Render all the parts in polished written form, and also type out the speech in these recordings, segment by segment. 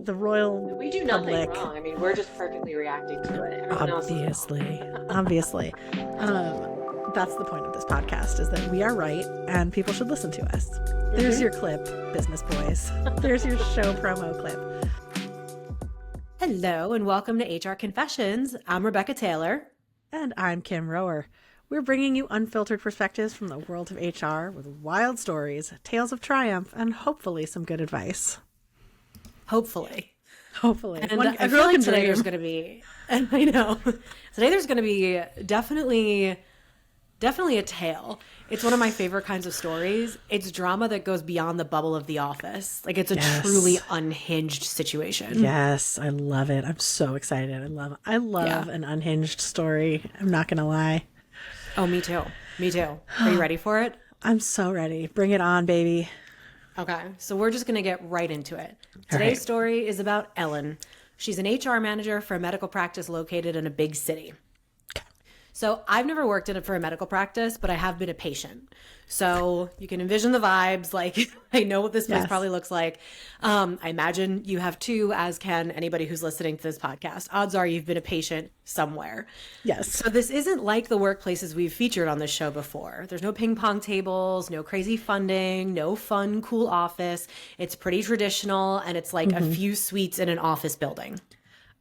the royal We do nothing public. wrong. I mean, we're just perfectly reacting to it. Everyone else is wrong. Obviously. That's the point of this podcast, is that we are right and people should listen to us. There's your clip, business boys. There's your show promo clip. Hello and welcome to HR Confessions. I'm Rebecca Taylor. And I'm Kim Rohrer. We're bringing you unfiltered perspectives from the world of HR with wild stories, tales of triumph, and hopefully some good advice. Hopefully. And I feel like today there's going to be, and I know, today there's going to be definitely a tale. It's one of my favorite kinds of stories. It's drama that goes beyond the bubble of the office. Like, it's a truly unhinged situation. Yes, I love it. I'm so excited. I love an unhinged story. I'm not going to lie. Oh, me too. Are you ready for it? I'm so ready. Bring it on, baby. Okay, so we're just going to get right into it. Today's story is about Ellen. She's an HR manager for a medical practice located in a big city. So I've never worked for a medical practice, but I have been a patient. So you can envision the vibes. Like, I know what this place probably looks like. I imagine you have too, as can anybody who's listening to this podcast. Odds are you've been a patient somewhere. Yes. So this isn't like the workplaces we've featured on this show before. There's no ping pong tables, no crazy funding, no fun, cool office. It's pretty traditional, and it's like a few suites in an office building.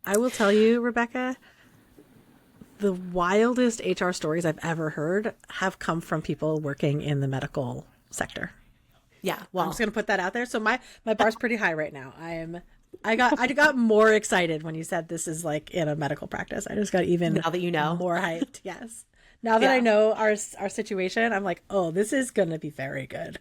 I will tell you, Rebecca, the wildest HR stories I've ever heard have come from people working in the medical sector. Yeah, well, I'm just going to put that out there. So my bar's pretty high right now. I got more excited when you said this is like in a medical practice. I just got even now that you know more hyped. Yes. Now that I know our situation, I'm like, oh, this is going to be very good.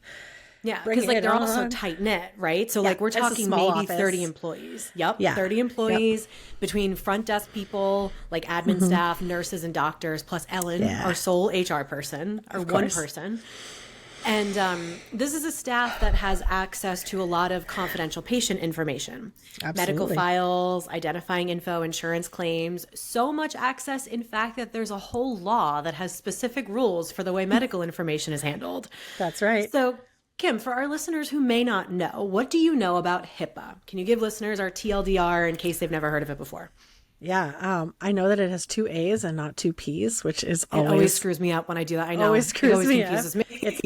Yeah, because like they're all so tight knit, right? So like we're talking maybe office. 30 employees. Yep, Yeah. 30 employees between front desk people, like admin staff, nurses, and doctors, plus Ellen, our sole HR person, or one person. And this is a staff that has access to a lot of confidential patient information, medical files, identifying info, insurance claims. So much access, in fact, that there's a whole law that has specific rules for the way medical information is handled. That's right. So, Kim, for our listeners who may not know, what do you know about HIPAA? Can you give listeners our TLDR in case they've never heard of it before? Yeah, I know that it has 2 A's and not 2 P's, which is It always screws me up when I do that. I know. Always confuses me. It's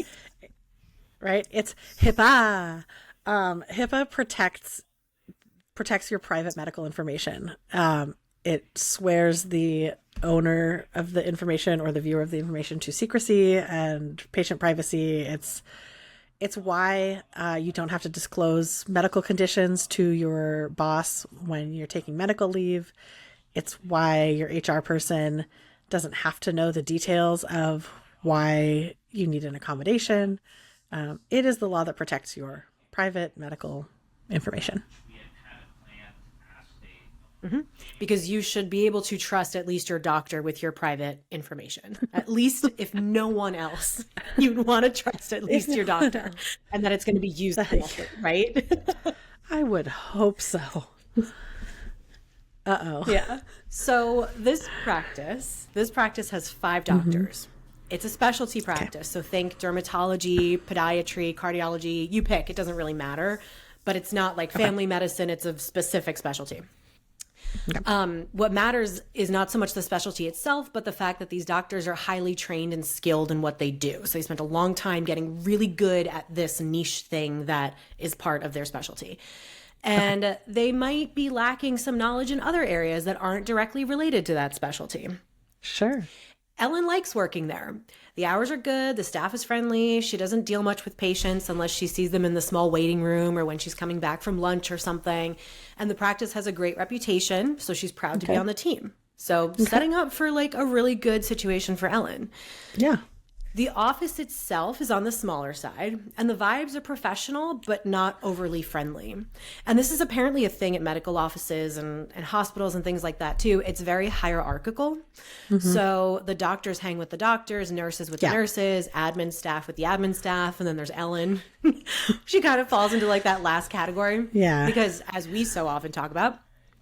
HIPAA. HIPAA protects your private medical information. It swears the owner of the information or the viewer of the information to secrecy and patient privacy. It's why you don't have to disclose medical conditions to your boss when you're taking medical leave. It's why your HR person doesn't have to know the details of why you need an accommodation. It is the law that protects your private medical information. Because you should be able to trust at least your doctor with your private information. At least if no one else, you'd want to trust at least your doctor and that it's going to be used correctly, right? I would hope so. Uh-oh. Yeah. So this practice has 5 doctors. It's a specialty practice. So think dermatology, podiatry, cardiology, you pick, it doesn't really matter, but it's not like family medicine. It's a specific specialty. What matters is not so much the specialty itself, but the fact that these doctors are highly trained and skilled in what they do. So they spent a long time getting really good at this niche thing that is part of their specialty. And they might be lacking some knowledge in other areas that aren't directly related to that specialty. Sure. Ellen likes working there. The hours are good. The staff is friendly. She doesn't deal much with patients unless she sees them in the small waiting room or when she's coming back from lunch or something. And the practice has a great reputation, so she's proud to be on the team. So setting up for like a really good situation for Ellen. Yeah. The office itself is on the smaller side, and the vibes are professional, but not overly friendly. And this is apparently a thing at medical offices and hospitals and things like that too. It's very hierarchical. So the doctors hang with the doctors, nurses with the nurses, admin staff with the admin staff, and then there's Ellen. She kind of falls into like that last category. Yeah. Because as we so often talk about,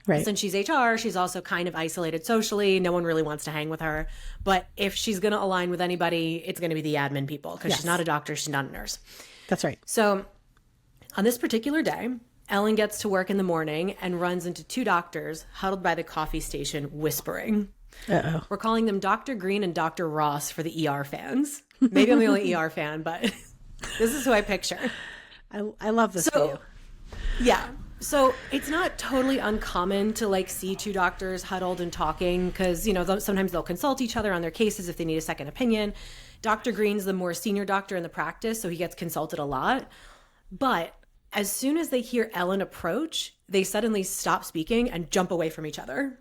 since she's HR, she's also kind of isolated socially. No one really wants to hang with her. But if she's going to align with anybody, it's going to be the admin people because she's not a doctor. She's not a nurse. That's right. So on this particular day, Ellen gets to work in the morning and runs into two doctors huddled by the coffee station whispering. Uh-oh. We're calling them Dr. Green and Dr. Ross for the ER fans. Maybe I'm the only ER fan, but this is who I picture. I love this for you. Yeah. So it's not totally uncommon to like see two doctors huddled and talking because, you know, sometimes they'll consult each other on their cases if they need a second opinion. Dr. Green's the more senior doctor in the practice, so he gets consulted a lot. But as soon as they hear Ellen approach, they suddenly stop speaking and jump away from each other.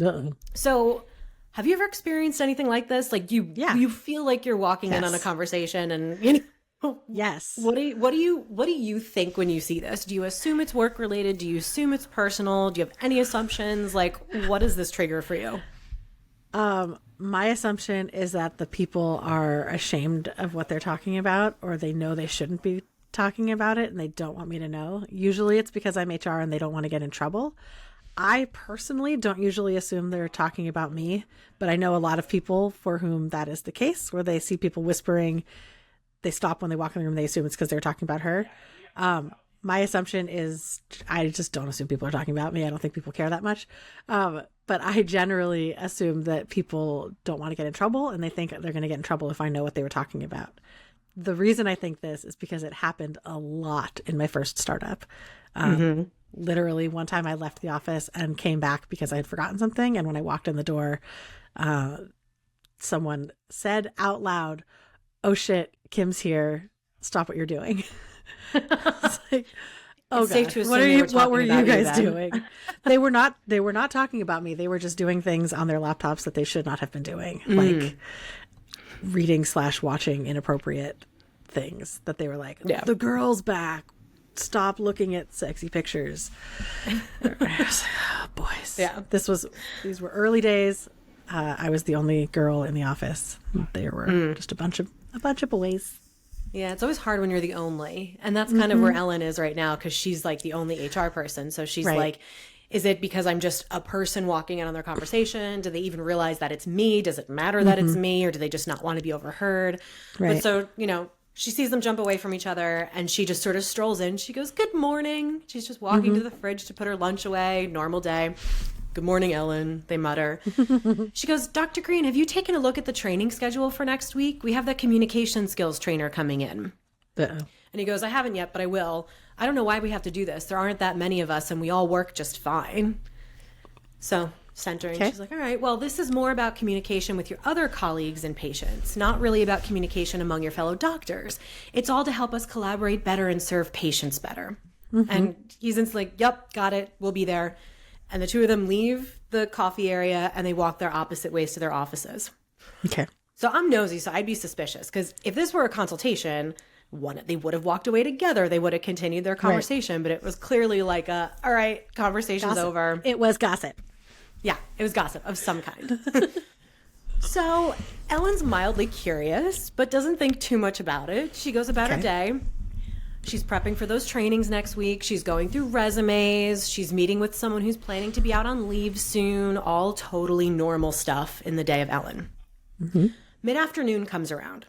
Uh-oh. So have you ever experienced anything like this? Like you feel like you're walking in on a conversation and, you know, yes. What do you think when you see this? Do you assume it's work related? Do you assume it's personal? Do you have any assumptions? Like, what is this trigger for you? My assumption is that the people are ashamed of what they're talking about, or they know they shouldn't be talking about it and they don't want me to know. Usually it's because I'm HR and they don't want to get in trouble. I personally don't usually assume they're talking about me, but I know a lot of people for whom that is the case, where they see people whispering, they stop when they walk in the room, they assume it's because they're talking about her. My assumption is I just don't assume people are talking about me. I don't think people care that much. But I generally assume that people don't want to get in trouble and they think they're going to get in trouble if I know what they were talking about. The reason I think this is because it happened a lot in my first startup. Literally one time I left the office and came back because I had forgotten something. And when I walked in the door, someone said out loud, "Oh shit, Kim's here. Stop what you're doing." It's like, oh god, what were you guys doing? They were not talking about me. They were just doing things on their laptops that they should not have been doing, like reading/watching inappropriate things that they were like, the girl's back. Stop looking at sexy pictures. Oh, boys. Yeah. These were early days. I was the only girl in the office. There were just a bunch of boys. Yeah, it's always hard when you're the only. And that's kind of where Ellen is right now, because she's like the only HR person. So she's like, is it because I'm just a person walking in on their conversation? Do they even realize that it's me? Does it matter that it's me? Or do they just not want to be overheard? Right. But so, you know, she sees them jump away from each other and she just sort of strolls in. She goes, "Good morning." She's just walking to the fridge to put her lunch away. Normal day. "Good morning, Ellen," they mutter. She goes, "Dr. Green, have you taken a look at the training schedule for next week? We have the communication skills trainer coming in." Uh-oh. And he goes, "I haven't yet, but I will. I don't know why we have to do this. There aren't that many of us and we all work just fine." So centering, she's like, "All right, well, this is more about communication with your other colleagues and patients, not really about communication among your fellow doctors. It's all to help us collaborate better and serve patients better." And he's instantly like, "Yep, got it. We'll be there." And the two of them leave the coffee area and they walk their opposite ways to their offices. Okay. So I'm nosy, so I'd be suspicious, because if this were a consultation, they would have walked away together. They would have continued their conversation, but it was clearly like all right, conversation's gossip. over. It was gossip. Yeah, it was gossip of some kind. So Ellen's mildly curious, but doesn't think too much about it. She goes about her day. She's prepping for those trainings next week. She's going through resumes. She's meeting with someone who's planning to be out on leave soon. All totally normal stuff in the day of Ellen. Mid-afternoon comes around.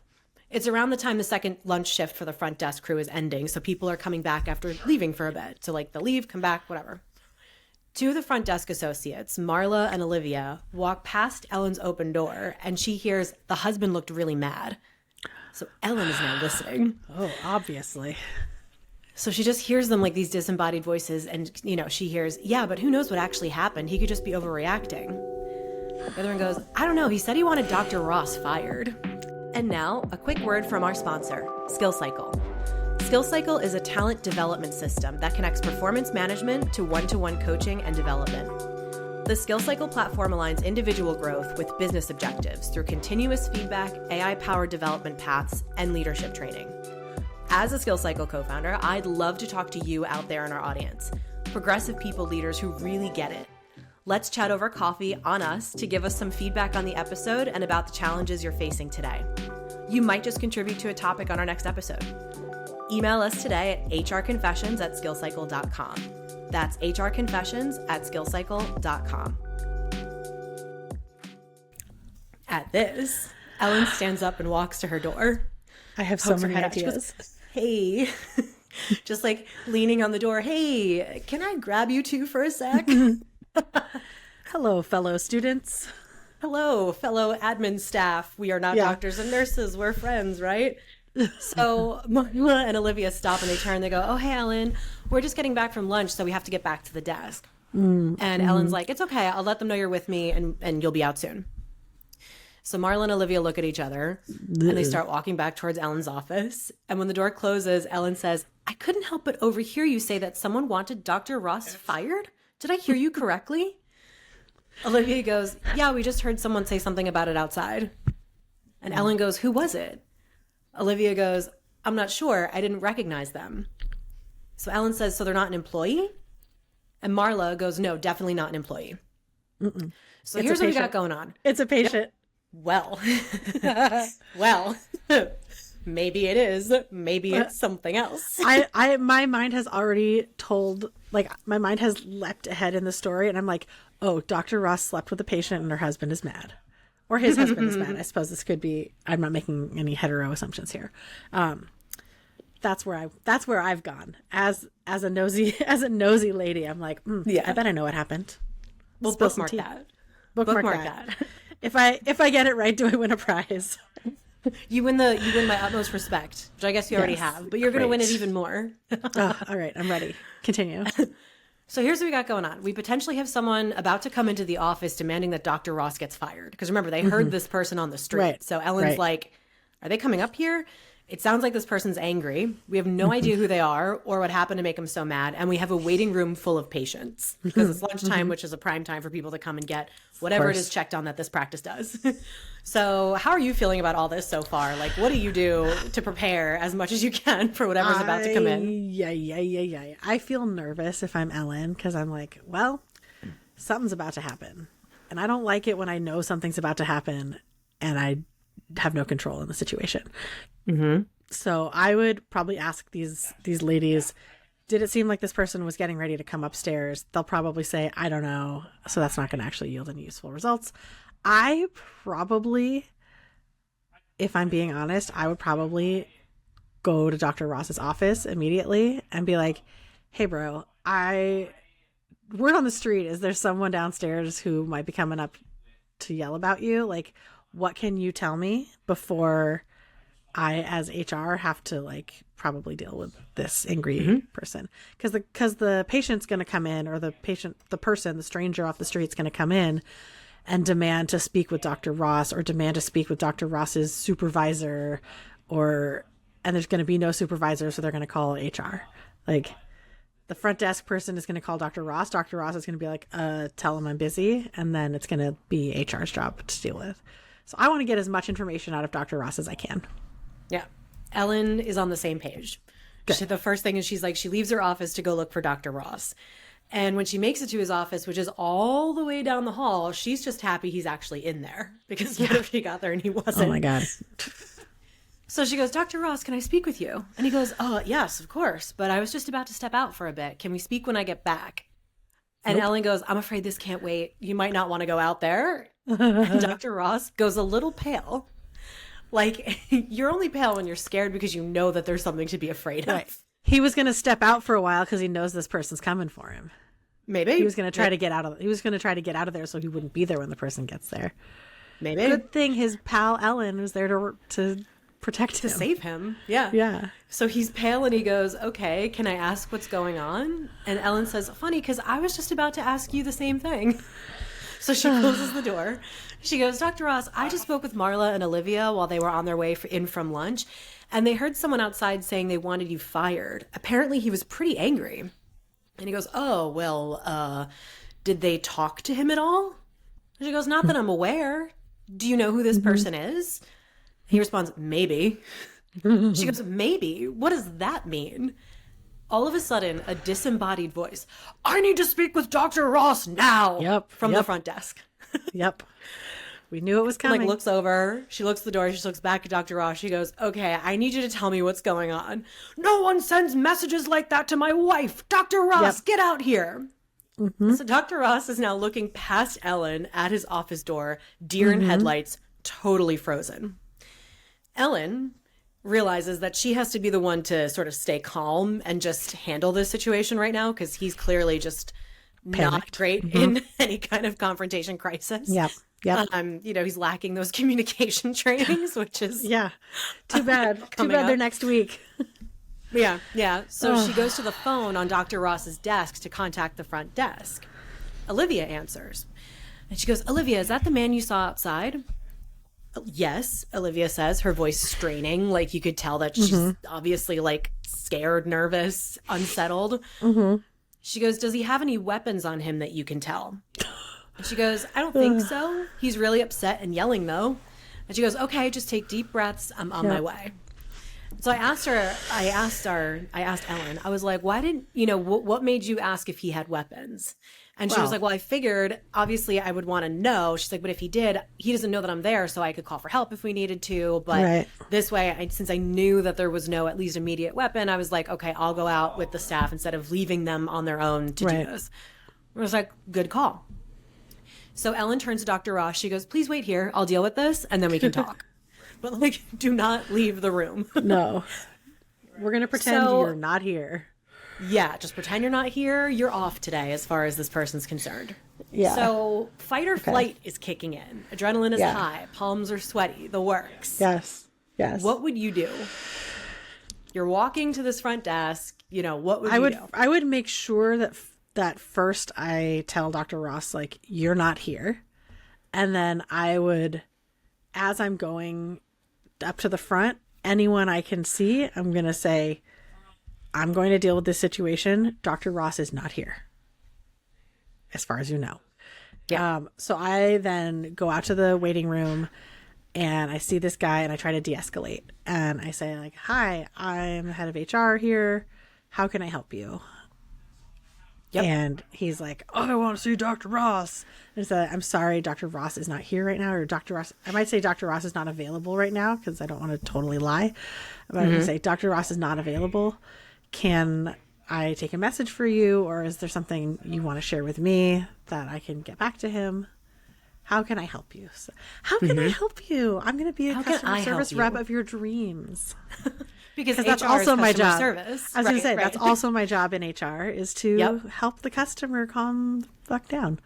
It's around the time the second lunch shift for the front desk crew is ending, so people are coming back after leaving for a bit. So like they'll leave, come back, whatever. Two of the front desk associates, Marla and Olivia, walk past Ellen's open door, and she hears the husband looked really mad. So Ellen is now listening. Oh, obviously. So she just hears them like these disembodied voices, and, you know, she hears, "Yeah, but who knows what actually happened? He could just be overreacting." The other one goes, "I don't know. He said he wanted Dr. Ross fired." And now, a quick word from our sponsor, SkillCycle. SkillCycle is a talent development system that connects performance management to one-to-one coaching and development. The SkillCycle platform aligns individual growth with business objectives through continuous feedback, AI-powered development paths, and leadership training. As a SkillCycle co-founder, I'd love to talk to you out there in our audience, progressive people leaders who really get it. Let's chat over coffee on us to give us some feedback on the episode and about the challenges you're facing today. You might just contribute to a topic on our next episode. Email us today at hrconfessions@skillcycle.com. That's hrconfessions@skillcycle.com. At this, Ellen stands up and walks to her door. I have so many ideas. Goes, "Hey, Just like leaning on the door. Hey, can I grab you two for a sec? Hello, fellow students. Hello, fellow admin staff. We are not doctors and nurses. We're friends, right? So Marla and Olivia stop and they turn. They go, oh, hey, Ellen, we're just getting back from lunch, so we have to get back to the desk. And Ellen's like, it's okay. I'll let them know you're with me and you'll be out soon. So Marla and Olivia look at each other and they start walking back towards Ellen's office. And when the door closes, Ellen says, I couldn't help but overhear you say that someone wanted Dr. Ross fired. Did I hear you correctly? Olivia goes, yeah, we just heard someone say something about it outside. And Ellen goes, who was it? Olivia goes, I'm not sure. I didn't recognize them. So Ellen says, so they're not an employee? And Marla goes, no, definitely not an employee. So here's what we got going on. It's a patient. Well, maybe it is. Maybe it's something else. My mind has already told, like, my mind has leapt ahead in the story, and I'm like, oh, Dr. Ross slept with a patient and her husband is mad. Or his husband is mad. I suppose this could be, I'm not making any hetero assumptions here. That's where I've gone. As a nosy lady, I'm like, I bet I know what happened. We'll bookmark that. Bookmark that. If I get it right, do I win a prize? You win my utmost respect, which I guess you already have, but you're going to win it even more. All right, I'm ready. Continue. So here's what we got going on. We potentially have someone about to come into the office demanding that Dr. Ross gets fired. Because remember, they heard this person on the street. Right. So Ellen's like, are they coming up here? It sounds like this person's angry. We have no idea who they are or what happened to make them so mad. And we have a waiting room full of patients because it's lunchtime, which is a prime time for people to come and get whatever it is checked on that this practice does. So how are you feeling about all this so far? Like, what do you do to prepare as much as you can for whatever's about to come in? Yeah. I feel nervous if I'm Ellen because I'm like, well, something's about to happen. And I don't like it when I know something's about to happen and I have no control in the situation. So I would probably ask these ladies, did it seem like this person was getting ready to come upstairs? They'll probably say, I don't know. So that's not going to actually yield any useful results. I probably, if I'm being honest, I would probably go to Dr. Ross's office immediately and be like, hey, bro, word on the street is there's someone downstairs who might be coming up to yell about you. Like, what can you tell me before I, as HR, have to like probably deal with this angry person? Because the patient's going to come in, or the stranger off the street is going to come in and demand to speak with Dr. Ross, or demand to speak with Dr. Ross's supervisor, and there's going to be no supervisor, so they're going to call HR. Like, the front desk person is going to call Dr. Ross. Dr. Ross is going to be like, tell him I'm busy, and then it's going to be HR's job to deal with. So I want to get as much information out of Dr. Ross as I can. Yeah. Ellen is on the same page. The first thing is she leaves her office to go look for Dr. Ross. And when she makes it to his office, which is all the way down the hall, she's just happy he's actually in there. Because what if he got there and he wasn't? Oh my God. So she goes, Dr. Ross, can I speak with you? And he goes, oh, yes, of course. But I was just about to step out for a bit. Can we speak when I get back? And Ellen goes, I'm afraid this can't wait. You might not want to go out there. And Dr. Ross goes a little pale. Like, you're only pale when you're scared because you know that there's something to be afraid of. Right. He was going to step out for a while because he knows this person's coming for him. Maybe. He was going to try to get out of there so he wouldn't be there when the person gets there. Maybe. Good thing his pal Ellen was there to protect him. To save him. Yeah. Yeah. So he's pale and he goes, okay, can I ask what's going on? And Ellen says, funny, because I was just about to ask you the same thing. So she closes the door. She goes, Dr. Ross, I just spoke with Marla and Olivia while they were on their way in from lunch, and they heard someone outside saying they wanted you fired. Apparently he was pretty angry. And he goes, oh, well, did they talk to him at all? And she goes, not that I'm aware. Do you know who this person is? He responds, maybe. She goes, maybe? What does that mean? All of a sudden, a disembodied voice, I need to speak with Dr. Ross now, from the front desk. Yep. We knew it was coming. Like, looks over, she looks at the door, she looks back at Dr. Ross, she goes, okay, I need you to tell me what's going on. No one sends messages like that to my wife. Dr. Ross, get out here. So Dr. Ross is now looking past Ellen at his office door, deer in headlights, totally frozen. Ellen realizes that she has to be the one to sort of stay calm and just handle this situation right now, because he's clearly just not Panicked. great in any kind of confrontation crisis. Yep. He's lacking those communication trainings, which is too bad. Too bad they're next week. Yeah. So she goes to the phone on Dr. Ross's desk to contact the front desk. Olivia answers. And she goes, Olivia, is that the man you saw outside? Yes, Olivia says, her voice straining. Like, you could tell that she's obviously, like, scared, nervous, unsettled. She goes, does he have any weapons on him that you can tell? And she goes, I don't think so. He's really upset and yelling, though. And she goes, okay, just take deep breaths. I'm on my way. So I asked Ellen, I was like, why didn't, what made you ask if he had weapons? And she was like, well, I figured, obviously, I would want to know. She's like, but if he did, he doesn't know that I'm there, so I could call for help if we needed to. But this way, since I knew that there was no at least immediate weapon, I was like, okay, I'll go out with the staff instead of leaving them on their own to do this. I was like, good call. So Ellen turns to Dr. Ross. She goes, please wait here. I'll deal with this, and then we can talk. But, like, do not leave the room. No. We're going to pretend you're not here. Yeah, just pretend you're not here. You're off today as far as this person's concerned. Yeah. So fight or flight is kicking in. Adrenaline is high. Palms are sweaty. The works. Yes. What would you do? You're walking to this front desk. What would you do? I would make sure that first I tell Dr. Ross, like, you're not here. And then I would, as I'm going up to the front, anyone I can see, I'm going to say, I'm going to deal with this situation. Dr. Ross is not here, as far as you know. Yeah. So I then go out to the waiting room and I see this guy and I try to de-escalate. And I say, like, hi, I'm the head of HR here. How can I help you? And he's like, oh, I want to see Dr. Ross. And so I'm sorry, Dr. Ross is not here right now. Or Dr. Ross, I might say Dr. Ross is not available right now because I don't want to totally lie. But I'm going to say, Dr. Ross is not available. Can I take a message for you? Or is there something you want to share with me that I can get back to him? How can I help you? So, how can I help you? I'm going to be a customer service rep of your dreams. Because that's also my job. Service. I was going to say, that's also my job in HR is to help the customer calm the fuck down.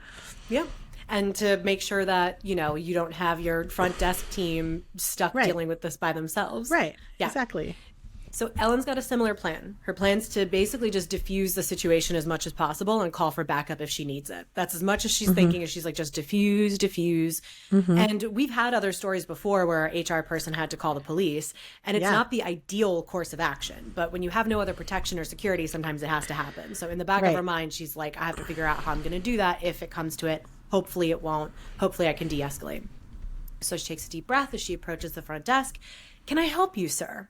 Yep. And to make sure that, you don't have your front desk team stuck dealing with this by themselves. Right. Yeah. Exactly. So Ellen's got a similar plan. Her plan's to basically just diffuse the situation as much as possible and call for backup if she needs it. That's as much as she's thinking, as she's like, just diffuse. And we've had other stories before where our HR person had to call the police, and it's not the ideal course of action. But when you have no other protection or security, sometimes it has to happen. So in the back of her mind, she's like, I have to figure out how I'm going to do that if it comes to it. Hopefully it won't. Hopefully I can de-escalate. So she takes a deep breath as she approaches the front desk. Can I help you, sir?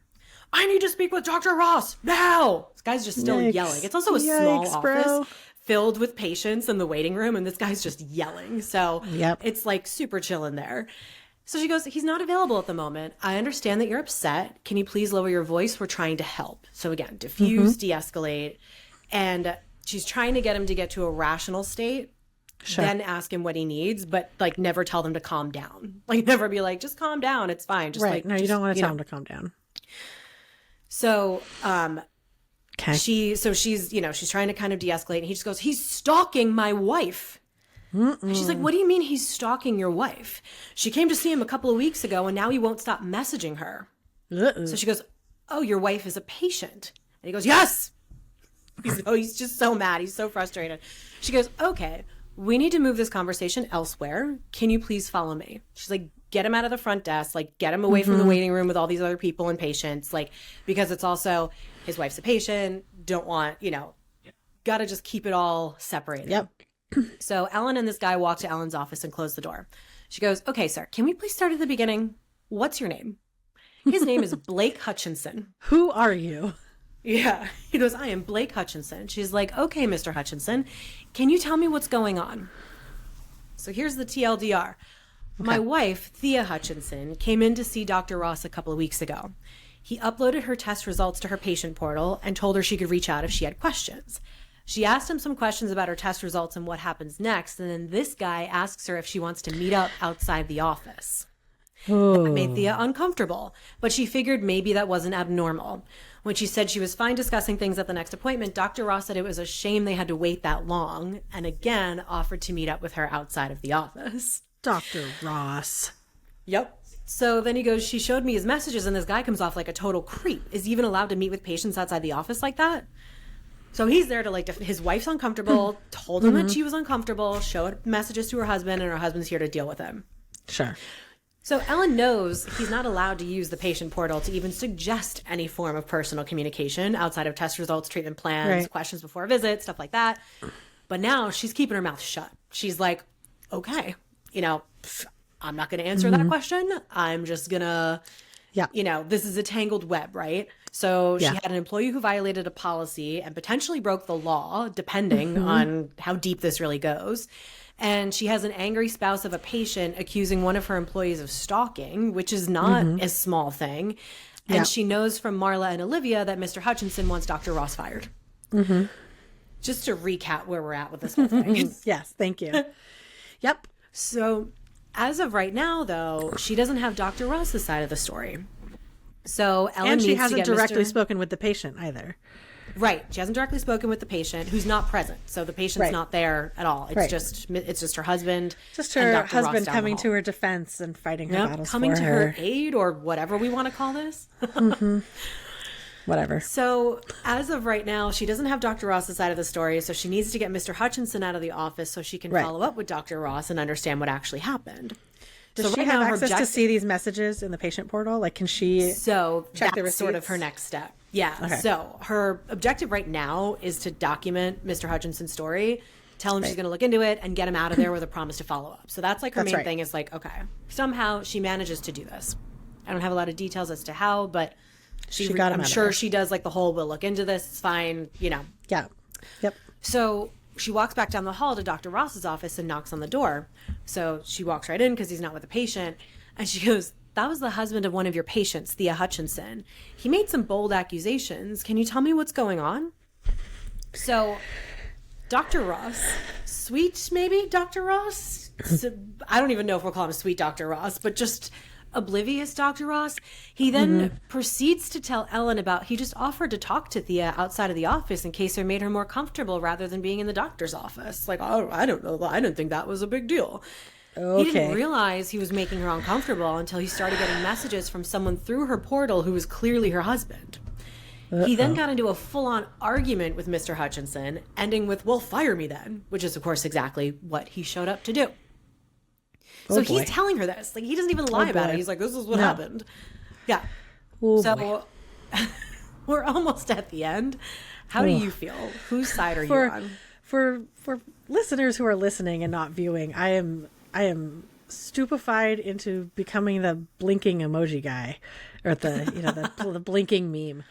I need to speak with Dr. Ross now. This guy's just still yelling. It's also a small office filled with patients in the waiting room, and this guy's just yelling. So it's like super chill in there. So she goes, he's not available at the moment. I understand that you're upset. Can you please lower your voice? We're trying to help. So again, diffuse, de-escalate. And she's trying to get him to get to a rational state. Then ask him what he needs, but like never tell them to calm down. Like never be like, just calm down. It's fine. Just like, no, you don't want to tell him to calm down. So, she's trying to kind of de-escalate, and he just goes, he's stalking my wife. And she's like, what do you mean he's stalking your wife? She came to see him a couple of weeks ago, and now he won't stop messaging her. So she goes, oh, your wife is a patient. And he goes, yes. He's just so mad. He's so frustrated. She goes, okay, we need to move this conversation elsewhere. Can you please follow me? She's like, get him out of the front desk, like get him away from the waiting room with all these other people and patients, like, because it's also his wife's a patient, don't want, got to just keep it all separated. Yep. So Ellen and this guy walk to Ellen's office and close the door. She goes, okay, sir, can we please start at the beginning? What's your name? His name is Blake Hutchinson. Who are you? Yeah. He goes, I am Blake Hutchinson. She's like, okay, Mr. Hutchinson, can you tell me what's going on? So here's the TLDR. My wife, Thea Hutchinson, came in to see Dr. Ross a couple of weeks ago. He uploaded her test results to her patient portal and told her she could reach out if she had questions. She asked him some questions about her test results and what happens next, and then this guy asks her if she wants to meet up outside the office. That made Thea uncomfortable, but she figured maybe that wasn't abnormal. When she said she was fine discussing things at the next appointment, Dr. Ross said it was a shame they had to wait that long, and again offered to meet up with her outside of the office. Dr. Ross. Yep. So then he goes, she showed me his messages, and this guy comes off like a total creep. Is he even allowed to meet with patients outside the office like that? So he's there to his wife's uncomfortable, told him that she was uncomfortable, showed messages to her husband, and her husband's here to deal with him. Sure. So Ellen knows he's not allowed to use the patient portal to even suggest any form of personal communication outside of test results, treatment plans, questions before a visit, stuff like that. But now she's keeping her mouth shut. She's like, okay, I'm not going to answer that question. I'm just going to, this is a tangled web, right? So she had an employee who violated a policy and potentially broke the law, depending on how deep this really goes. And she has an angry spouse of a patient accusing one of her employees of stalking, which is not a small thing. And she knows from Marla and Olivia that Mr. Hutchinson wants Dr. Ross fired. Just to recap where we're at with this whole thing. Yes, thank you. Yep. So as of right now, though, she doesn't have Dr. Ross's side of the story. So Ellen and she needs hasn't to get directly spoken with the patient either. Right. She hasn't directly spoken with the patient, who's not present. So the patient's not there at all. It's just her husband. Just her husband coming to her defense and fighting her battles coming for to her. her aid, or whatever we want to call this. Whatever. So as of right now, she doesn't have Dr. Ross's side of the story, so she needs to get Mr. Hutchinson out of the office so she can follow up with Dr. Ross and understand what actually happened. Does she have access to see these messages in the patient portal? Like, can she check the receipts? Sort of her next step. Yeah. Okay. So her objective right now is to document Mr. Hutchinson's story, tell him she's going to look into it, and get him out of there with a promise to follow up. So that's like her main thing is like, okay, somehow she manages to do this. I don't have a lot of details as to how, but I'm sure she does like the whole, we'll look into this, it's fine, Yeah. Yep. So she walks back down the hall to Dr. Ross's office and knocks on the door. So she walks right in because he's not with the patient. And she goes, that was the husband of one of your patients, Thea Hutchinson. He made some bold accusations. Can you tell me what's going on? So Dr. Ross, sweet maybe Dr. Ross? So, I don't even know if we'll call him sweet Dr. Ross, but just oblivious Dr. Ross. He then proceeds to tell Ellen about he just offered to talk to Thea outside of the office in case it made her more comfortable rather than being in the doctor's office. Like, oh, I don't know. I didn't think that was a big deal. Okay. He didn't realize he was making her uncomfortable until he started getting messages from someone through her portal who was clearly her husband. He then got into a full-on argument with Mr. Hutchinson, ending with, well, fire me then, which is, of course, exactly what he showed up to do. So he's telling her this. Like, he doesn't even lie about it. He's like, this is what happened. Yeah. So we're almost at the end. How do you feel? Whose side are you on? For listeners who are listening and not viewing, I am stupefied into becoming the blinking emoji guy, or the blinking meme.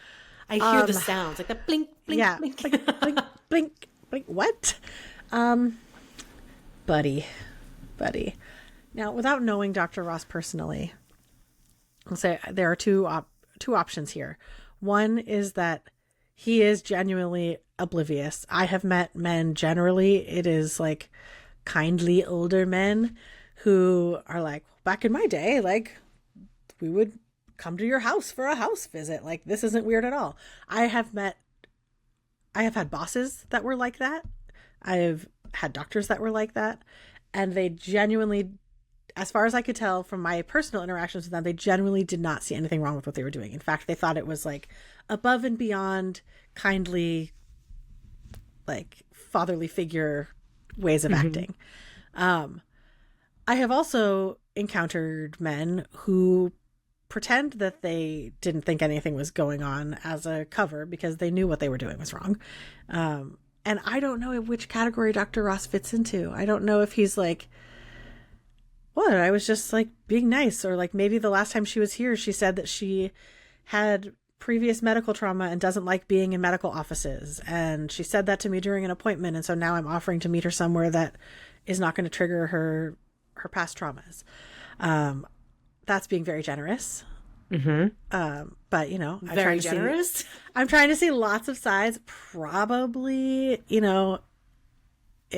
I hear the sounds like the blink, blink, blink. Like blink, blink, blink. What? Buddy. Now, without knowing Dr. Ross personally, I'll say there are two options here. One is that he is genuinely oblivious. I have met men, generally, it is like kindly older men who are like, back in my day, like, we would come to your house for a house visit. Like, this isn't weird at all. I have had bosses that were like that. I have had doctors that were like that. And they genuinely, as far as I could tell from my personal interactions with them, they genuinely did not see anything wrong with what they were doing. In fact, they thought it was like above and beyond kindly, like fatherly figure ways of acting. I have also encountered men who pretend that they didn't think anything was going on as a cover because they knew what they were doing was wrong. And I don't know which category Dr. Ross fits into. I don't know if he's like, what? I was just like being nice. Or like maybe the last time she was here, she said that she had previous medical trauma and doesn't like being in medical offices. And she said that to me during an appointment. And so now I'm offering to meet her somewhere that is not going to trigger her past traumas. That's being very generous. But very generous. I'm trying to see lots of sides. Probably, in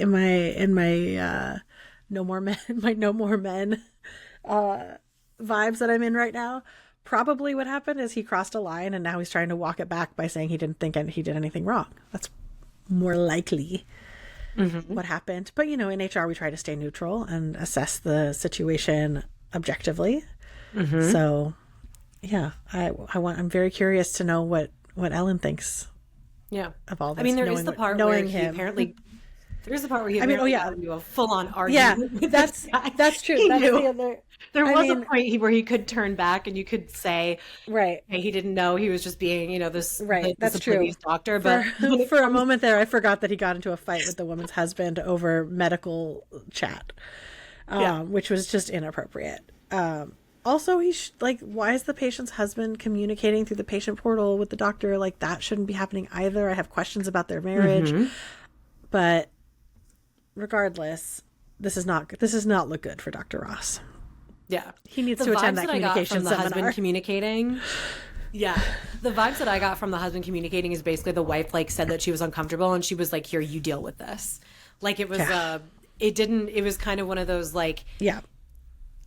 my no more men vibes that I'm in right now, probably what happened is he crossed a line and now he's trying to walk it back by saying he didn't think he did anything wrong. That's more likely what happened. But, in HR, we try to stay neutral and assess the situation objectively. So, yeah, I'm very curious to know what Ellen thinks. Yeah. Of all this. I mean, there is the part where he apparently. There's the part where he got into a full-on argument. Yeah, that's true. That's the other. There was a point where he could turn back and you could say, right, hey, he didn't know he was just being, this right. That's true. Doctor, but for a moment there, I forgot that he got into a fight with the woman's husband over medical chat, which was just inappropriate. Also, why is the patient's husband communicating through the patient portal with the doctor? Like, that shouldn't be happening either. I have questions about their marriage, but regardless, this is not look good for Dr. Ross. Yeah, he needs to attend that communication seminar. Husband communicating. Yeah, the vibes that I got from the husband communicating is basically the wife said that she was uncomfortable and she was like, "Here, you deal with this." Like it was it was kind of one of those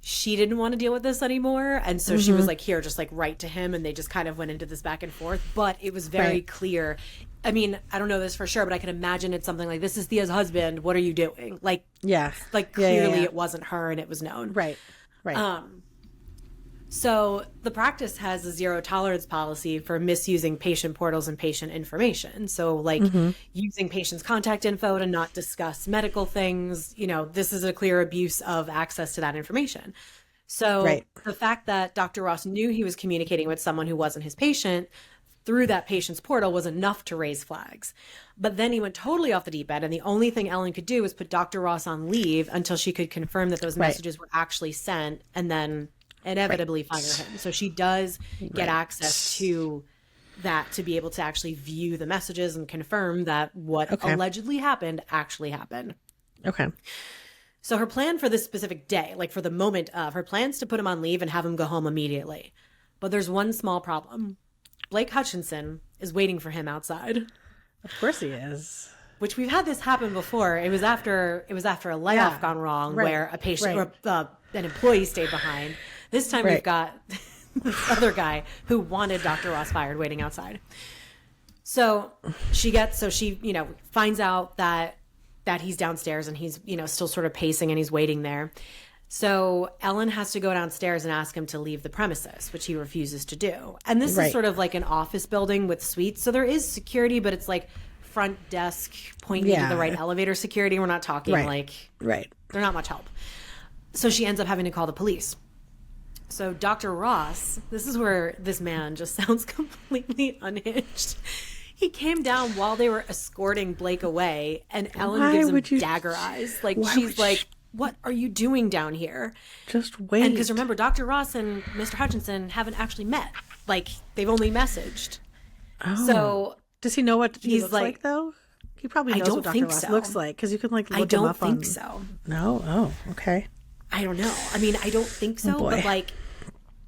she didn't want to deal with this anymore, and so she was like, "Here, just write to him," and they just kind of went into this back and forth. But it was very clear. I mean, I don't know this for sure, but I can imagine it's something like, "This is Thea's husband. What are you doing?" Clearly it wasn't her, and it was known. Right. So the practice has a zero tolerance policy for misusing patient portals and patient information. So using patients' contact info to not discuss medical things, this is a clear abuse of access to that information. So the fact that Dr. Ross knew he was communicating with someone who wasn't his patient through that patient's portal was enough to raise flags. But then he went totally off the deep end, and the only thing Ellen could do was put Dr. Ross on leave until she could confirm that those messages were actually sent, and then inevitably fire him. So she does get access to that to be able to actually view the messages and confirm that what allegedly happened actually happened. Okay. So her plan for this specific day, for the moment of, her plan's to put him on leave and have him go home immediately. But there's one small problem. Blake Hutchinson is waiting for him outside. Of course he is. Which we've had this happen before. It was after a layoff gone wrong where a patient or an employee stayed behind. This time we've got this other guy who wanted Dr. Ross fired waiting outside. So she finds out that he's downstairs and he's, still sort of pacing and he's waiting there. So Ellen has to go downstairs and ask him to leave the premises, which he refuses to do. And this is sort of like an office building with suites. So there is security, but it's front desk pointing to the right elevator security. We're not talking they're not much help. So she ends up having to call the police. So Dr. Ross, this is where this man just sounds completely unhinged. He came down while they were escorting Blake away, and Ellen gives him dagger eyes. She's like, "What are you doing down here?" Just wait. And because remember, Dr. Ross and Mr. Hutchinson haven't actually met. They've only messaged. Oh. So does he know what he looks like, though? He probably knows what Dr. Ross looks like, because you can look him up on... I don't think so. No? Oh, okay. I don't know. I mean, I don't think so, but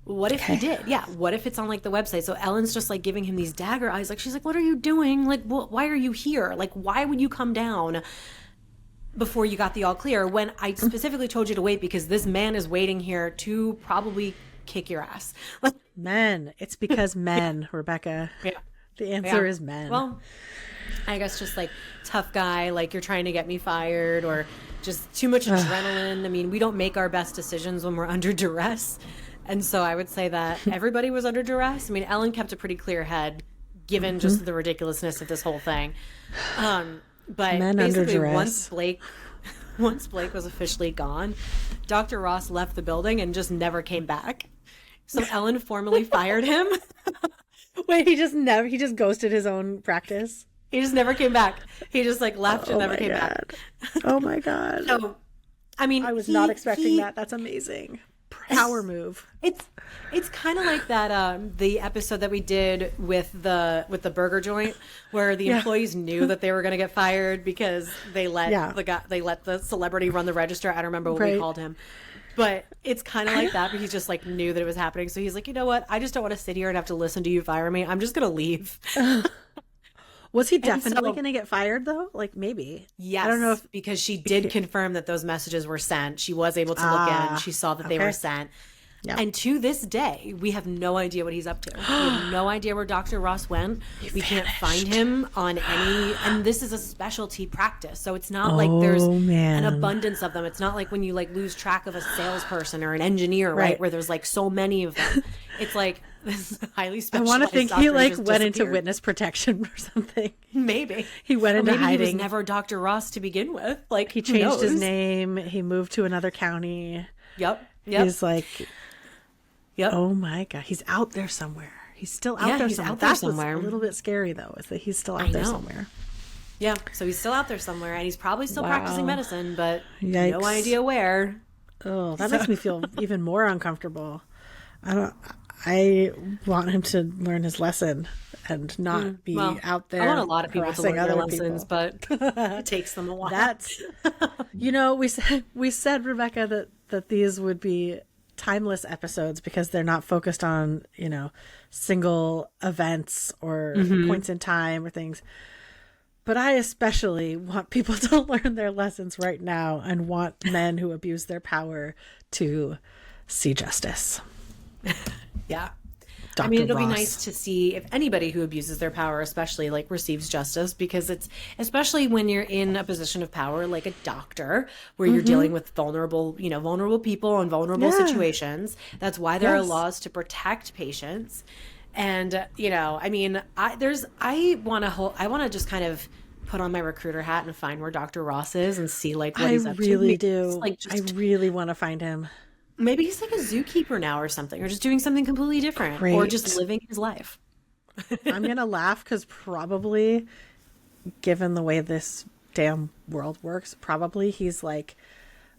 what if he did? Yeah. What if it's on the website? So Ellen's just giving him these dagger eyes. She's like, "What are you doing? Why are you here? Why would you come down before you got the all clear when I specifically told you to wait because this man is waiting here to probably kick your ass?" Men. It's because men, Rebecca. Yeah. The answer is men. Well, I guess just tough guy, you're trying to get me fired, or just too much adrenaline. I mean, we don't make our best decisions when we're under duress. And so I would say that everybody was under duress. I mean, Ellen kept a pretty clear head given just the ridiculousness of this whole thing. But men basically under once Blake was officially gone, Dr. Ross left the building and just never came back. So Ellen formally fired him. Wait, he just ghosted his own practice? He just never came back. He just left and never came back. Oh my God. So, I mean, I was not expecting that. That's amazing. Power move. It's kind of like that the episode that we did with the burger joint where the employees knew that they were going to get fired because they let the celebrity run the register. I don't remember what we called him. But it's kind of like that, but he just knew that it was happening. So he's like, "You know what? I just don't want to sit here and have to listen to you fire me. I'm just going to leave." Was he definitely going to get fired though? Maybe. Yes. I don't know if because she did confirm that those messages were sent. She was able to look in. She saw that they were sent. Yeah. And to this day, we have no idea what he's up to. We have no idea where Dr. Ross went. We can't find him on any, and this is a specialty practice. So it's not like there's an abundance of them. It's not like when you like lose track of a salesperson or an engineer, right? Where there's like so many of them. It's like this highly specialized. I want to think he like went into witness protection or something. Maybe he went into hiding. He was never Dr. Ross to begin with. Like he changed his name. He moved to another county. Yep. He's like, yep. Oh my God, he's out there somewhere. He's still out there somewhere. That's what's a little bit scary though, is that he's still out there somewhere. Yeah, so he's still out there somewhere, and he's probably still practicing medicine, but no idea where. Oh, that makes me feel even more uncomfortable. I want him to learn his lesson and not be out there. I want a lot of people to learn their lessons, but it takes them a while. That's, we said, Rebecca, that these would be timeless episodes because they're not focused on, single events or points in time or things. But I especially want people to learn their lessons right now and want men who abuse their power to see justice. Yeah. Dr. I mean, it'll Ross. be nice to see if anybody who abuses their power, especially like receives justice, because it's especially when you're in a position of power, like a doctor, where you're dealing with vulnerable people and vulnerable situations. That's why there are laws to protect patients. And, I mean, I want to just kind of put on my recruiter hat and find where Dr. Ross is and see like what he's up to. I really do. Like, I really want to find him. Maybe he's like a zookeeper now or something, or just doing something completely different, or just living his life. I'm going to laugh because probably, given the way this damn world works, probably he's like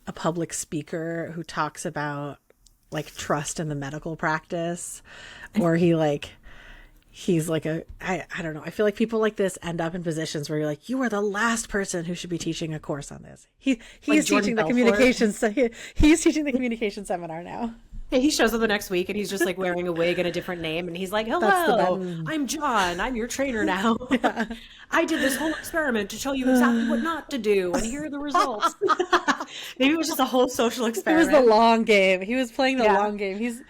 a public speaker who talks about like trust in the medical practice, or he's like I don't know. I feel like people like this end up in positions where you're like, you are the last person who should be teaching a course on this. He's like teaching the communications. He's teaching the communication seminar now. Yeah, he shows up the next week and he's just like wearing a wig and a different name, and he's like, "Hello, I'm John. I'm your trainer now. I did this whole experiment to show you exactly what not to do, and here are the results." Maybe it was just a whole social experiment. It was the long game. He was playing the long game. He's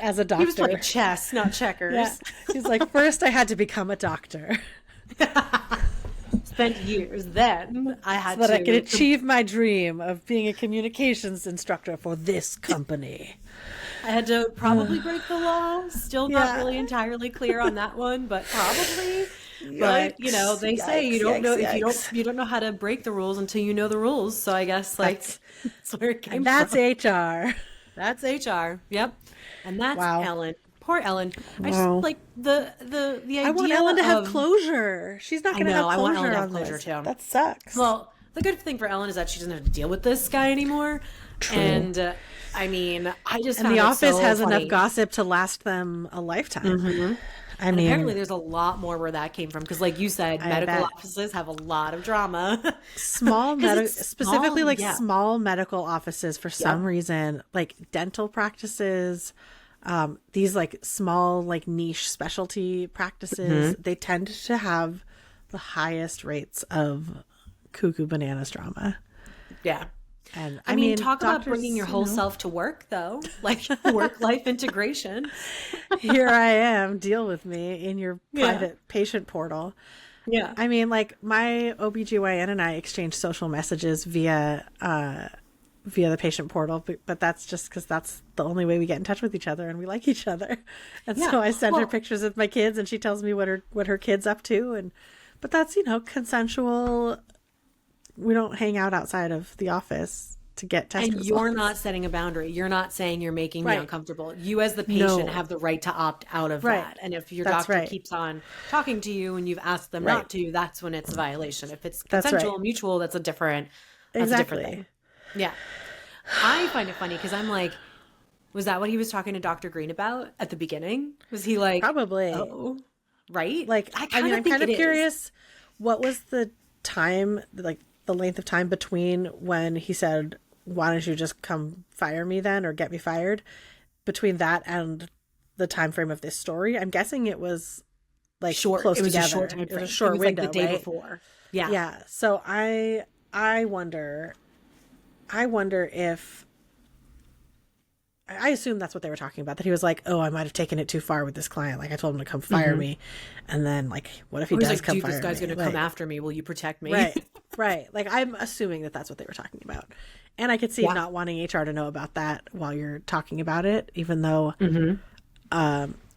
as a doctor. He was playing chess, not checkers. Yeah. He's like, first I had to become a doctor. Spent years. Then I had so that I could achieve my dream of being a communications instructor for this company. I had to probably break the law. Still not really entirely clear on that one, but probably. But they say you don't know if you don't know how to break the rules until you know the rules. So I guess that's where it came from. That's HR. That's HR. Yep. And that's Ellen. Poor Ellen. I just like the idea. I want Ellen to have closure. She's not going to have closure. I want Ellen to have on closure this. too. That sucks. Well, the good thing for Ellen is that she doesn't have to deal with this guy anymore. True. And I mean, I just and found the it office so has funny. enough gossip to last them a lifetime. I mean, apparently there's a lot more where that came from because, like you said, medical offices have a lot of drama. Small specifically like small medical offices for some reason, like dental practices. These like small like niche specialty practices, they tend to have the highest rates of cuckoo bananas drama. Yeah. And I mean, talk about bringing your whole self to work, though, like work-life integration. Here I am, deal with me in your private patient portal. Yeah. I mean, like my OBGYN and I exchange social messages via the patient portal, but that's just because that's the only way we get in touch with each other and we like each other. And so I send her pictures of my kids and she tells me what her kid's up to. But that's, consensual. We don't hang out outside of the office to get test results. You're not setting a boundary. You're not saying you're making me uncomfortable. You as the patient have the right to opt out of that. And if your doctor keeps on talking to you and you've asked them not to, that's when it's a violation. If it's consensual, mutual, that's a different thing. Yeah. I find it funny because I'm like, was that what he was talking to Dr. Green about at the beginning? Was he like, probably. Oh, right? Like, I'm kind of curious, what was the time, like the length of time between when he said, why don't you just come fire me then or get me fired, between that and the time frame of this story? I'm guessing it was like short. Close it was together. A short time frame. It was a short window, like the day right? before. Yeah. Yeah. So I wonder if I assume that's what they were talking about, that he was like, oh, I might have taken it too far with this client. Like I told him to come fire me. And then like, what if he does like, come dude, fire me? this guy's going to like, come after me. Will you protect me? Right. Right. Like I'm assuming that that's what they were talking about. And I could see not wanting HR to know about that while you're talking about it, even though, you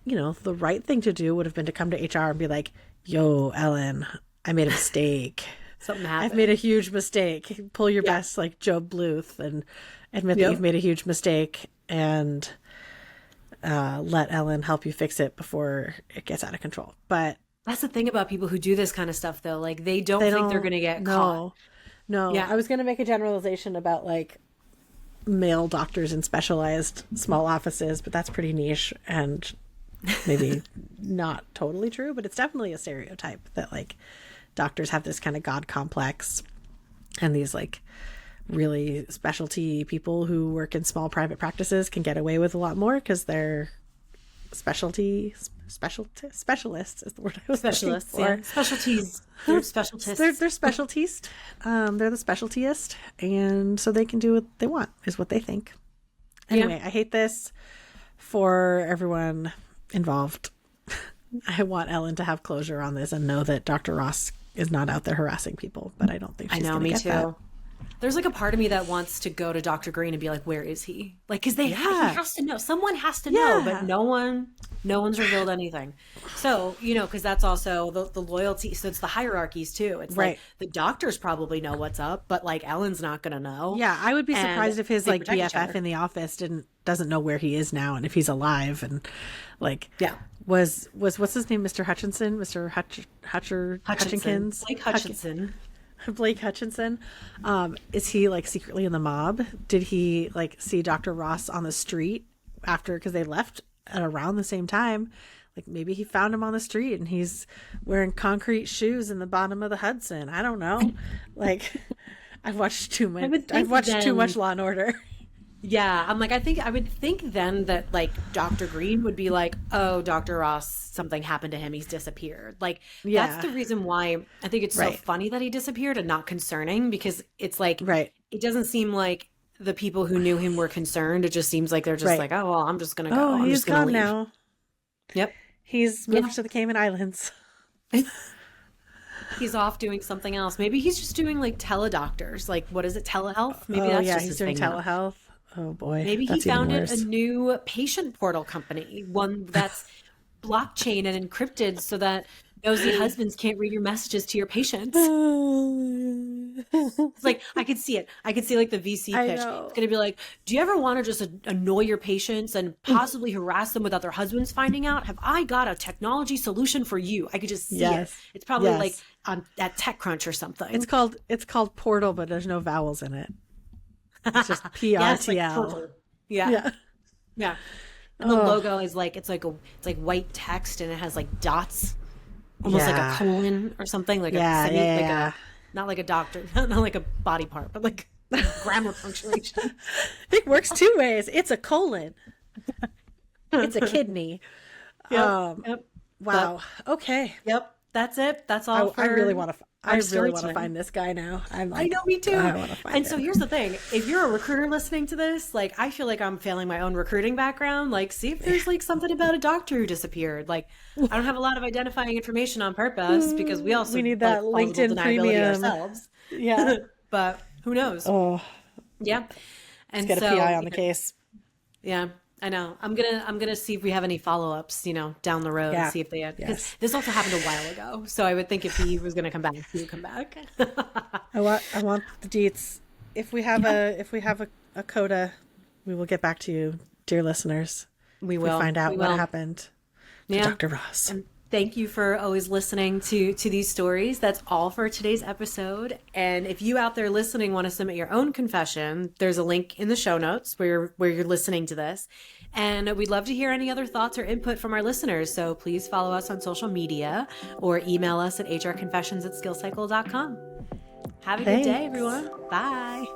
know, the right thing to do would have been to come to HR and be like, yo, Ellen, I made a mistake. Something happened. I've made a huge mistake. Pull your best, like Job Bluth, and admit that you've made a huge mistake, and let Ellen help you fix it before it gets out of control. But that's the thing about people who do this kind of stuff, though. Like they don't think they're going to get caught. No. Yeah. I was going to make a generalization about like male doctors in specialized small offices, but that's pretty niche and maybe not totally true, but it's definitely a stereotype that like doctors have this kind of God complex, and these like really specialty people who work in small private practices can get away with a lot more because they're specialists is the word I was looking for. Yeah. Specialties. They're specialists. They're specialties. They're the specialtiest, and so they can do what they want, is what they think. Anyway, I hate this for everyone involved. I want Ellen to have closure on this and know that Dr. Ross is not out there harassing people, but I don't think she's going to get that. There's like a part of me that wants to go to Dr. Green and be like, where is he? Like, because he has to know. Someone has to know, but no one's revealed anything. So, you know, because that's also the loyalty. So it's the hierarchies too. It's like the doctors probably know what's up, but like Ellen's not going to know. Yeah, I would be surprised if his like BFF in the office doesn't know where he is now and if he's alive, and like was what's his name, Mr. Hutchinson, Mr. Hutchinkins, Blake Hutchinson. Is he like secretly in the mob? Did he like see Dr. Ross on the street after, because they left at around the same time? Like maybe he found him on the street and he's wearing concrete shoes in the bottom of the Hudson. I don't know. Like I've watched too much Law and Order. Yeah, I'm like, I would think then that like Dr. Green would be like, oh, Dr. Ross, something happened to him. He's disappeared. Like, that's the reason why I think it's so funny that he disappeared and not concerning, because it's like, it doesn't seem like the people who knew him were concerned. It just seems like they're just like, oh, well, I'm just going to go. He's gone now. Yep. He's moved to the Cayman Islands. He's off doing something else. Maybe he's just doing like teledoctors. Like, what is it? Telehealth? Maybe that's just he's his doing thing telehealth. Now. Oh boy. Maybe he founded a new patient portal company, one that's blockchain and encrypted so that nosy husbands can't read your messages to your patients. It's like, I could see it. I could see like the VC pitch. It's going to be like, do you ever want to just annoy your patients and possibly harass them without their husbands finding out? Have I got a technology solution for you? I could just see it. It's probably like at TechCrunch or something. It's called Portal, but there's no vowels in it. It's just PRTL. Yeah. And the logo is like it's like white text and it has like dots, almost like a colon or something, like not like a doctor, not like a body part, but like grammar punctuation. It works two ways. It's a colon. It's a kidney. Wow. Okay. Yep. That's it. That's all. I really want to find this guy now. I know, me too. I want to find him. So here's the thing: if you're a recruiter listening to this, like I feel like I'm failing my own recruiting background. Like, see if there's like something about a doctor who disappeared. Like, I don't have a lot of identifying information on purpose because we need that LinkedIn premium ourselves. Yeah, but who knows? Oh, yeah. And let's get a PI on the case. Yeah. I know. I'm gonna see if we have any follow-ups, down the road and see if they had, because this also happened a while ago. So I would think if he was gonna come back, he would come back. I want the deets. If we have a coda, we will get back to you, dear listeners. We will find out what happened to Dr. Ross. And thank you for always listening to these stories. That's all for today's episode. And if you out there listening want to submit your own confession, there's a link in the show notes where you're listening to this. And we'd love to hear any other thoughts or input from our listeners. So please follow us on social media or email us at hrconfessions@skillcycle.com. Have a good day, everyone. Bye.